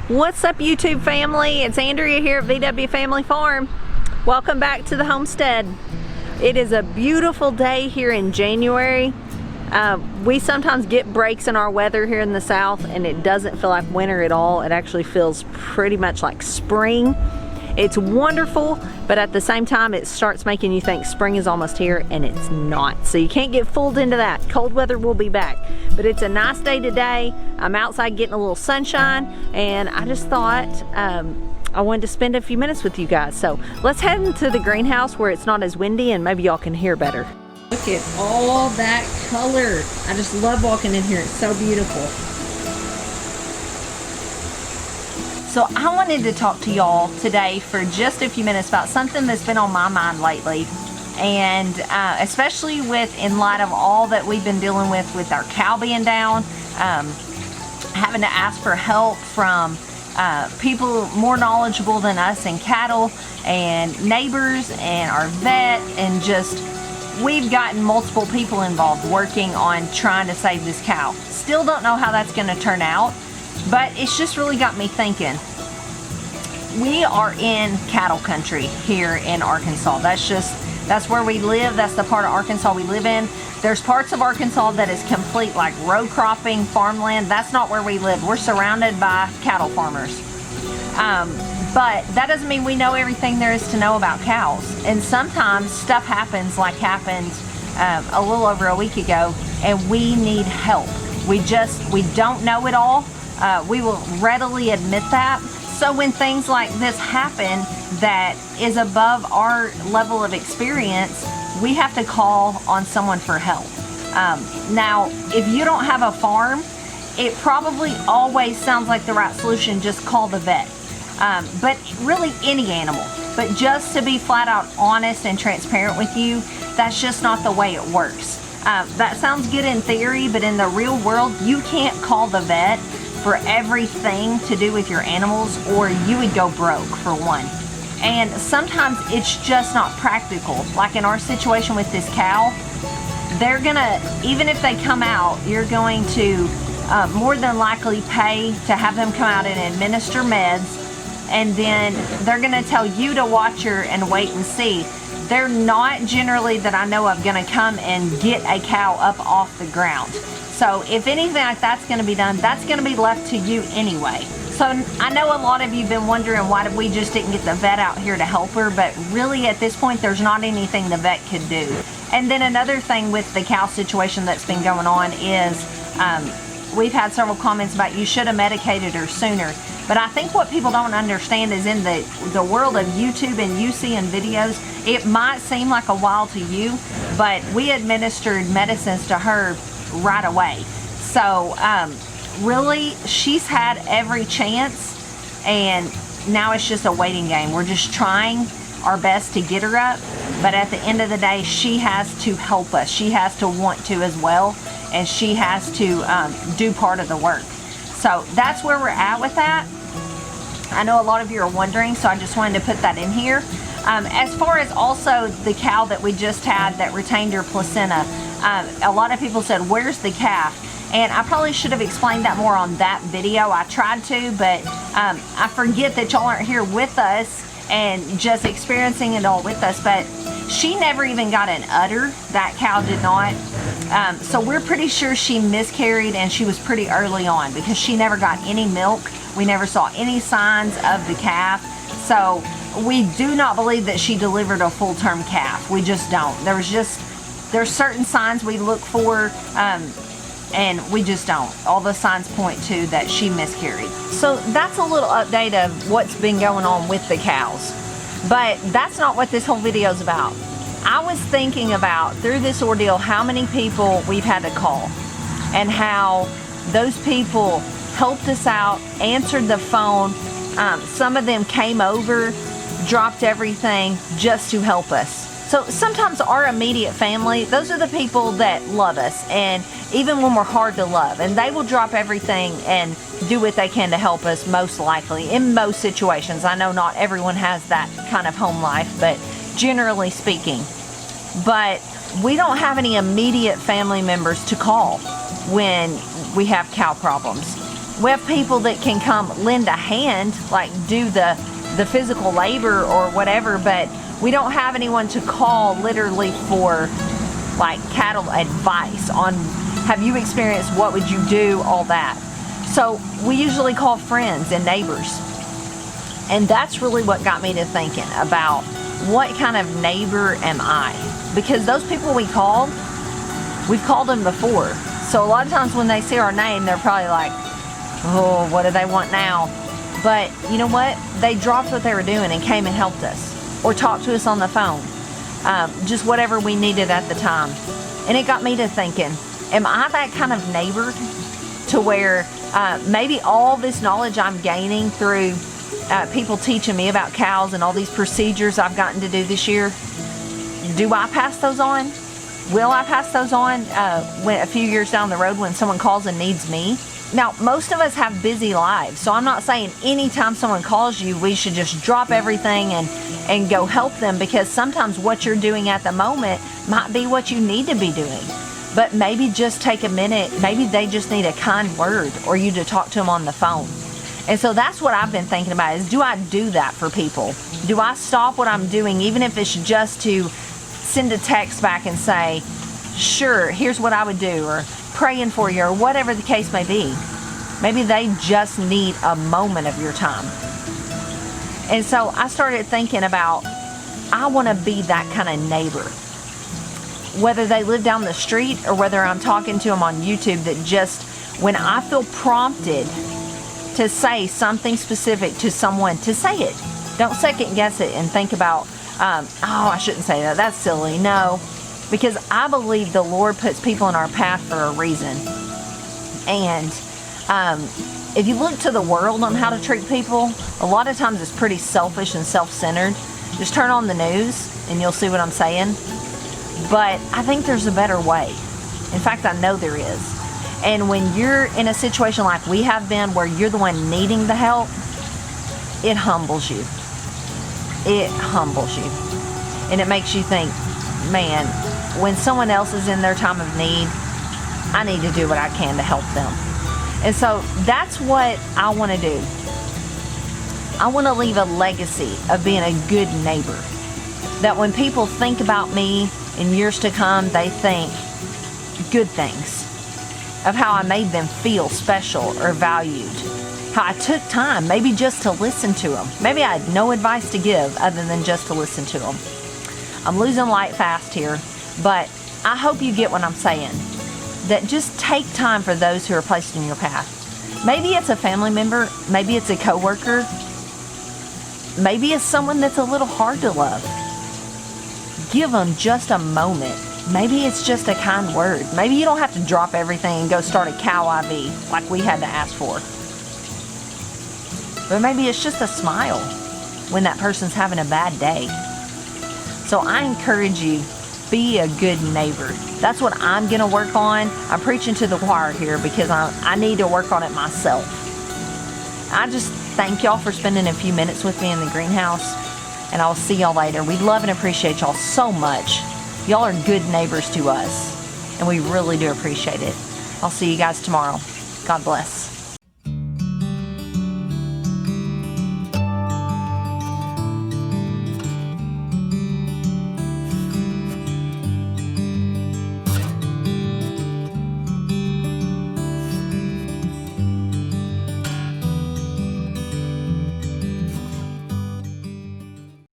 What's up, YouTube family? It's Andrea here at VW Family Farm. Welcome back to the homestead. It is a beautiful day here in January. We sometimes get breaks in our weather here in the south and it doesn't feel like winter at all. It actually feels pretty much like spring. It's wonderful, but at the same time it starts making you think spring is almost here, and it's not. So you can't get fooled into that. Cold weather will be back. But it's a nice day today. I'm outside getting a little sunshine, and I just thought I wanted to spend a few minutes with you guys. So let's head into the greenhouse where it's not as windy and maybe y'all can hear better. Look at all that color. I just love walking in here. It's so beautiful. So I wanted to talk to y'all today for just a few minutes about something that's been on my mind lately, and especially in light of all that we've been dealing with our cow being down, having to ask for help from people more knowledgeable than us in cattle, and neighbors, and our vet, and just we've gotten multiple people involved working on trying to save this cow. Still don't know how that's going to turn out. But it's just really got me thinking. We are in cattle country here in Arkansas. That's where we live. That's the part of Arkansas we live in. There's parts of Arkansas that is complete, like row cropping, farmland. That's not where we live. We're surrounded by cattle farmers. But that doesn't mean we know everything there is to know about cows. And sometimes stuff happens like happened a little over a week ago, and we need help. We don't know it all. We will readily admit that. So when things like this happen that is above our level of experience, we have to call on someone for help. Now, if you don't have a farm, it probably always sounds like the right solution, just call the vet. But really any animal. But just to be flat out honest and transparent with you, that's just not the way it works. That sounds good in theory, but in the real world, you can't call the vet for everything to do with your animals, or you would go broke, for one. And sometimes it's just not practical. Like in our situation with this cow, they're gonna, even if they come out, you're going to more than likely pay to have them come out and administer meds, and then they're gonna tell you to watch her and wait and see. They're not generally, that I know of, gonna come and get a cow up off the ground. So if anything like that's going to be done, that's going to be left to you anyway. So I know a lot of you have been wondering why we just didn't get the vet out here to help her, but really at this point there's not anything the vet could do. And then another thing with the cow situation that's been going on is we've had several comments about you should have medicated her sooner. But I think what people don't understand is in the world of YouTube and you seeing videos, it might seem like a while to you, but we administered medicines to her right away. So really she's had every chance, and now it's just a waiting game. We're just trying our best to get her up, but at the end of the day she has to help us. She has to want to as well, and she has to do part of the work. So that's where we're at with that. I know a lot of you are wondering, so I just wanted to put that in here. As far as also the cow that we just had that retained her placenta, a lot of people said, where's the calf? And I probably should have explained that more on that video. I tried to, but I forget that y'all aren't here with us and just experiencing it all with us. But she never even got an udder. That cow did not. So we're pretty sure she miscarried, and she was pretty early on, because she never got any milk. We never saw any signs of the calf. So we do not believe that she delivered a full-term calf. We just don't. There's certain signs we look for, and we just don't. All the signs point to that she miscarried. So that's a little update of what's been going on with the cows. But that's not what this whole video is about. I was thinking about, through this ordeal, how many people we've had to call, and how those people helped us out, answered the phone. Some of them came over, dropped everything just to help us. So sometimes our immediate family, those are the people that love us, and even when we're hard to love, and they will drop everything and do what they can to help us, most likely, in most situations. I know not everyone has that kind of home life, but generally speaking. But we don't have any immediate family members to call when we have cow problems. We have people that can come lend a hand, like do the physical labor or whatever, but we don't have anyone to call literally for like cattle advice on, have you experienced, what would you do, all that. So we usually call friends and neighbors. And that's really what got me to thinking about what kind of neighbor am I? Because those people we've called them before. So a lot of times when they see our name, they're probably like, oh, what do they want now? But you know what? They dropped what they were doing and came and helped us, or talked to us on the phone. Just whatever we needed at the time. And it got me to thinking, am I that kind of neighbor to where maybe all this knowledge I'm gaining through people teaching me about cows and all these procedures I've gotten to do this year, do I pass those on? Will I pass those on when a few years down the road when someone calls and needs me? Now, most of us have busy lives, so I'm not saying anytime someone calls you, we should just drop everything and go help them, because sometimes what you're doing at the moment might be what you need to be doing. But maybe just take a minute, maybe they just need a kind word or you to talk to them on the phone. And so that's what I've been thinking about, is do I do that for people? Do I stop what I'm doing, even if it's just to send a text back and say, sure, here's what I would do, or praying for you, or whatever the case may be. Maybe they just need a moment of your time. And so I started thinking about, I want to be that kind of neighbor. Whether they live down the street or whether I'm talking to them on YouTube, that just when I feel prompted to say something specific to someone, to say it. Don't second guess it and think about, oh, I shouldn't say that. That's silly. No, because I believe the Lord puts people in our path for a reason. And if you look to the world on how to treat people, a lot of times it's pretty selfish and self-centered. Just turn on the news and you'll see what I'm saying. But I think there's a better way. In fact, I know there is. And when you're in a situation like we have been, where you're the one needing the help, it humbles you. It humbles you. And it makes you think, man, when someone else is in their time of need, I need to do what I can to help them. And so that's what I want to do. I want to leave a legacy of being a good neighbor. That when people think about me in years to come, they think good things of how I made them feel special or valued. How I took time, maybe just to listen to them. Maybe I had no advice to give other than just to listen to them. I'm losing light fast here, but I hope you get what I'm saying. That just take time for those who are placed in your path. Maybe it's a family member, maybe it's a coworker, maybe it's someone that's a little hard to love. Give them just a moment. Maybe it's just a kind word. Maybe you don't have to drop everything and go start a cow IV like we had to ask for. But maybe it's just a smile when that person's having a bad day. So I encourage you, be a good neighbor. That's what I'm going to work on. I'm preaching to the choir here because I need to work on it myself. I just thank y'all for spending a few minutes with me in the greenhouse, and I'll see y'all later. We love and appreciate y'all so much. Y'all are good neighbors to us, and we really do appreciate it. I'll see you guys tomorrow. God bless.